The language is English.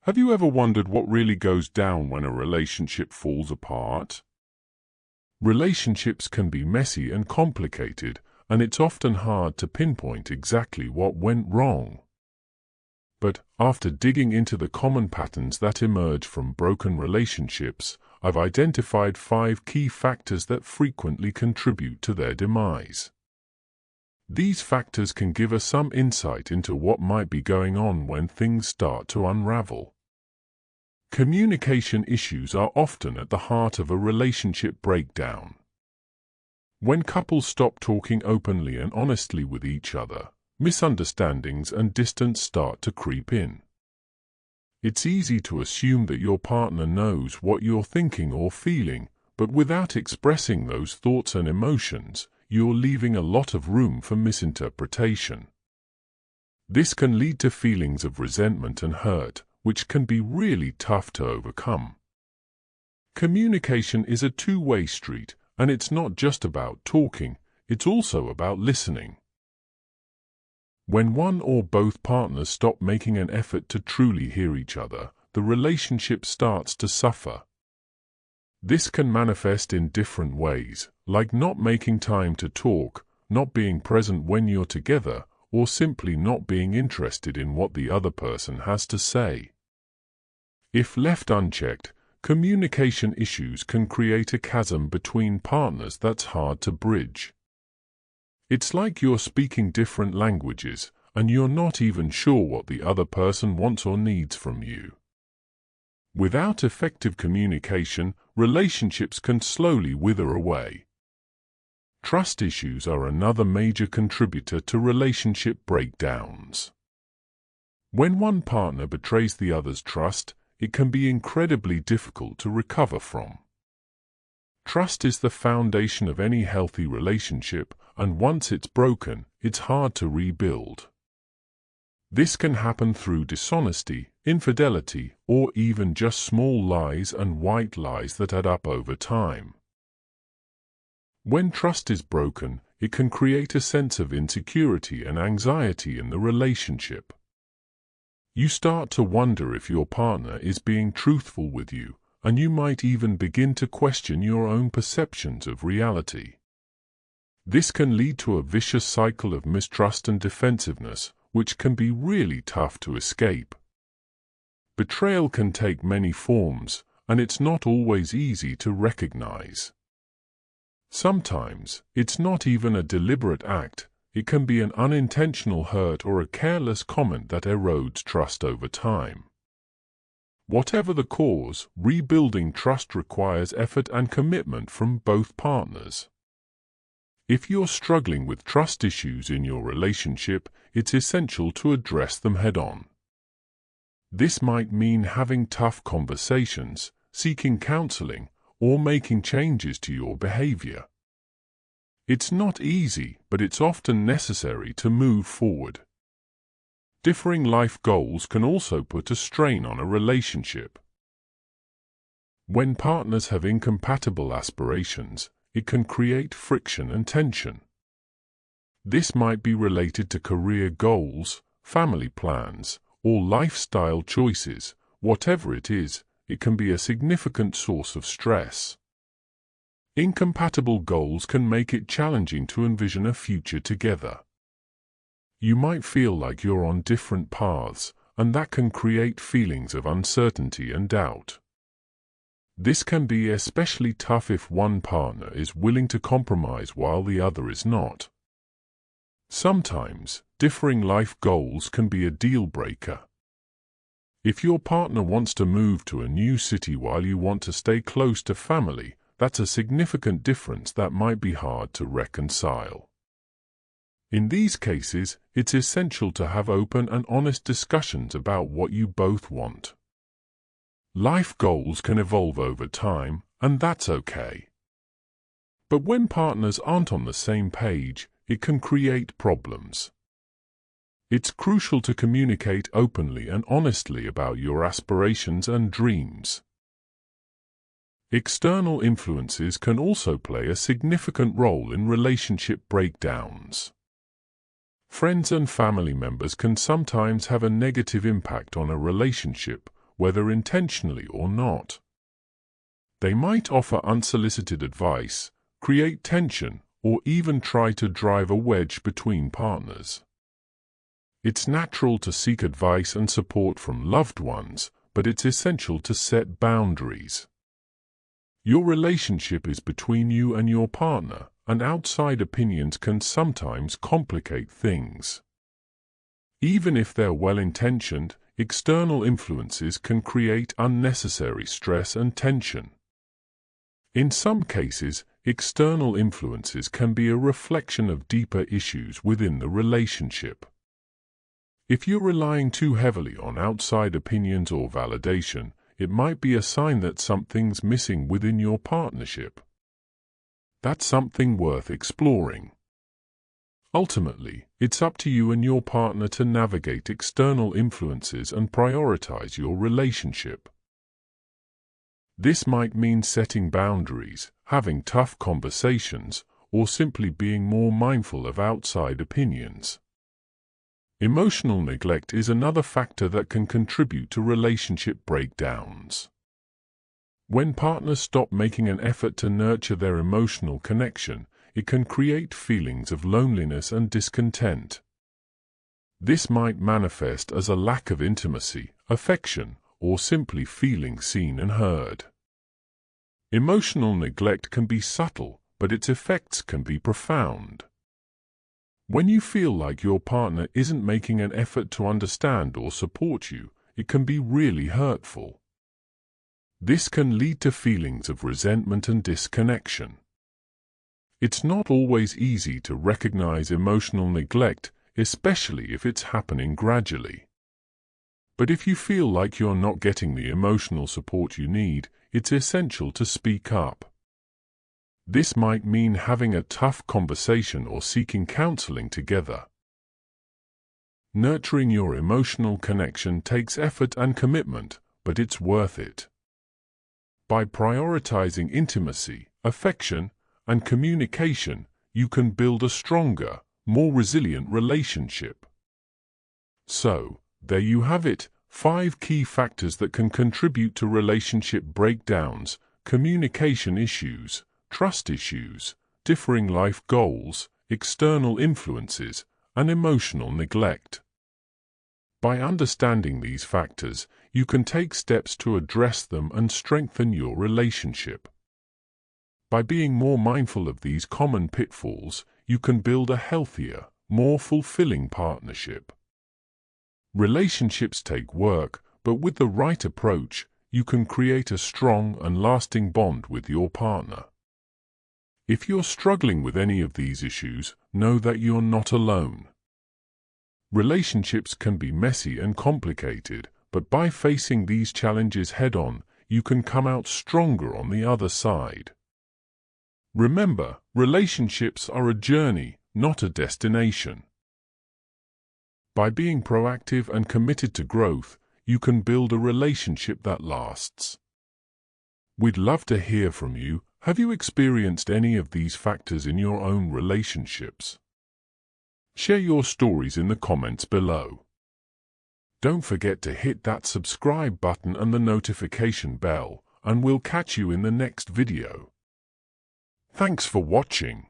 Have you ever wondered what really goes down when a relationship falls apart? Relationships can be messy and complicated, and it's often hard to pinpoint exactly what went wrong. But after digging into the common patterns that emerge from broken relationships, I've identified 5 key factors that frequently contribute to their demise. These factors can give us some insight into what might be going on when things start to unravel. Communication issues are often at the heart of a relationship breakdown. When couples stop talking openly and honestly with each other, misunderstandings and distance start to creep in. It's easy to assume that your partner knows what you're thinking or feeling, but without expressing those thoughts and emotions, you're leaving a lot of room for misinterpretation. This can lead to feelings of resentment and hurt, which can be really tough to overcome. Communication is a two-way street, and it's not just about talking, it's also about listening. When one or both partners stop making an effort to truly hear each other, the relationship starts to suffer. This can manifest in different ways, like not making time to talk, not being present when you're together, or simply not being interested in what the other person has to say. If left unchecked, communication issues can create a chasm between partners that's hard to bridge. It's like you're speaking different languages, and you're not even sure what the other person wants or needs from you. Without effective communication, relationships can slowly wither away. Trust issues are another major contributor to relationship breakdowns. When one partner betrays the other's trust, it can be incredibly difficult to recover from. Trust is the foundation of any healthy relationship, and once it's broken, it's hard to rebuild. This can happen through dishonesty, infidelity, or even just small lies and white lies that add up over time. When trust is broken, it can create a sense of insecurity and anxiety in the relationship. You start to wonder if your partner is being truthful with you, and you might even begin to question your own perceptions of reality. This can lead to a vicious cycle of mistrust and defensiveness, which can be really tough to escape. Betrayal can take many forms, and it's not always easy to recognize. Sometimes, it's not even a deliberate act. It can be an unintentional hurt or a careless comment that erodes trust over time. Whatever the cause, rebuilding trust requires effort and commitment from both partners. If you're struggling with trust issues in your relationship, it's essential to address them head-on. This might mean having tough conversations, seeking counseling, or making changes to your behavior. It's not easy, but it's often necessary to move forward. Differing life goals can also put a strain on a relationship. When partners have incompatible aspirations, it can create friction and tension. This might be related to career goals, family plans, or lifestyle choices. Whatever it is, it can be a significant source of stress. Incompatible goals can make it challenging to envision a future together. You might feel like you're on different paths, and that can create feelings of uncertainty and doubt. This can be especially tough if one partner is willing to compromise while the other is not. Sometimes, differing life goals can be a deal breaker. If your partner wants to move to a new city while you want to stay close to family, that's a significant difference that might be hard to reconcile. In these cases, it's essential to have open and honest discussions about what you both want. Life goals can evolve over time, and that's okay. But when partners aren't on the same page, it can create problems. It's crucial to communicate openly and honestly about your aspirations and dreams. External influences can also play a significant role in relationship breakdowns. Friends and family members can sometimes have a negative impact on a relationship, whether intentionally or not. They might offer unsolicited advice, create tension, or even try to drive a wedge between partners. It's natural to seek advice and support from loved ones, but it's essential to set boundaries. Your relationship is between you and your partner, and outside opinions can sometimes complicate things. Even if they're well-intentioned, external influences can create unnecessary stress and tension. In some cases, external influences can be a reflection of deeper issues within the relationship. If you're relying too heavily on outside opinions or validation, it might be a sign that something's missing within your partnership. That's something worth exploring. Ultimately, it's up to you and your partner to navigate external influences and prioritize your relationship. This might mean setting boundaries, having tough conversations, or simply being more mindful of outside opinions. Emotional neglect is another factor that can contribute to relationship breakdowns. When partners stop making an effort to nurture their emotional connection, it can create feelings of loneliness and discontent. This might manifest as a lack of intimacy, affection, or simply feeling seen and heard. Emotional neglect can be subtle, but its effects can be profound. When you feel like your partner isn't making an effort to understand or support you, it can be really hurtful. This can lead to feelings of resentment and disconnection. It's not always easy to recognize emotional neglect, especially if it's happening gradually. But if you feel like you're not getting the emotional support you need, it's essential to speak up. This might mean having a tough conversation or seeking counseling together. Nurturing your emotional connection takes effort and commitment, but it's worth it. By prioritizing intimacy, affection, and communication, you can build a stronger, more resilient relationship. So, there you have it, 5 key factors that can contribute to relationship breakdowns: communication issues, trust issues, differing life goals, external influences, and emotional neglect. By understanding these factors, you can take steps to address them and strengthen your relationship. By being more mindful of these common pitfalls, you can build a healthier, more fulfilling partnership. Relationships take work, but with the right approach, you can create a strong and lasting bond with your partner. If you're struggling with any of these issues, know that you're not alone. Relationships can be messy and complicated, but by facing these challenges head-on, you can come out stronger on the other side. Remember, relationships are a journey, not a destination. By being proactive and committed to growth, you can build a relationship that lasts. We'd love to hear from you. Have you experienced any of these factors in your own relationships? Share your stories in the comments below. Don't forget to hit that subscribe button and the notification bell, and we'll catch you in the next video. Thanks for watching.